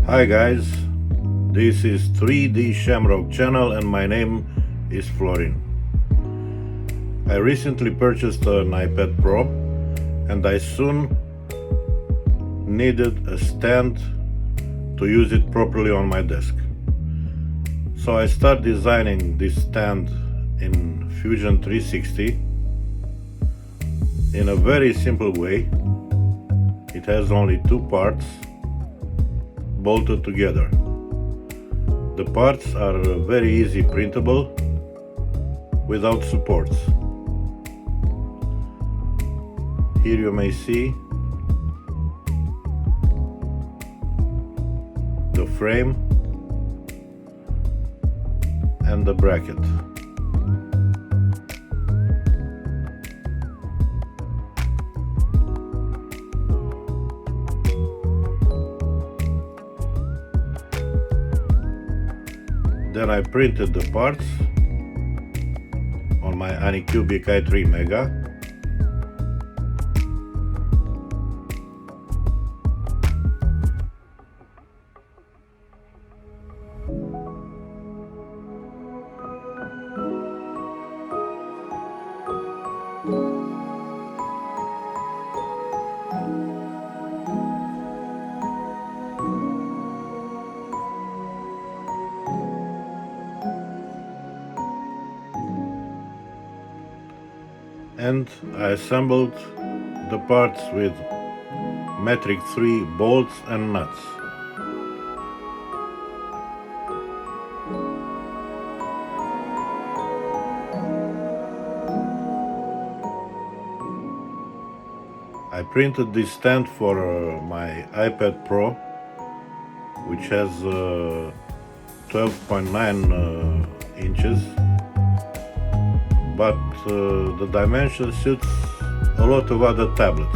Hi guys, this is 3D Shamrock channel and my name is Florin. I recently purchased an iPad Pro and I soon needed a stand to use it properly on my desk. So I started designing this stand in Fusion 360 in a very simple way. It has only two parts bolted together. The parts are very easy printable without supports. Here you may see the frame and the bracket. Then I printed the parts on my Anycubic i3 Mega. And I assembled the parts with metric 3 bolts and nuts. I printed this stand for my iPad Pro, which has 12.9 inches. But the dimension suits a lot of other tablets.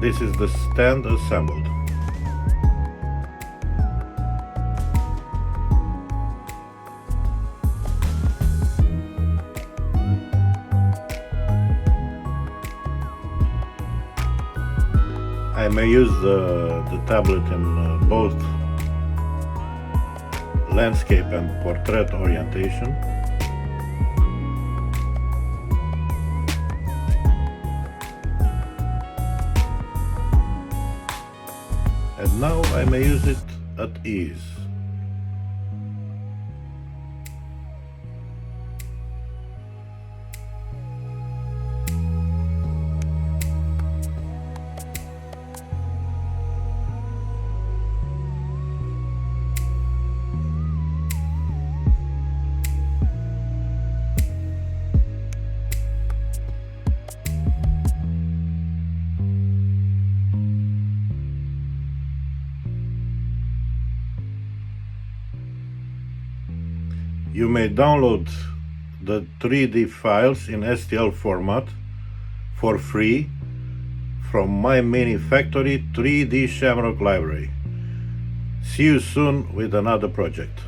This is the stand assembled. I may use the tablet in both landscape and portrait orientation. And now I may use it at ease. You may download the 3D files in STL format for free from MyMiniFactory 3D Shamrock library. See you soon with another project.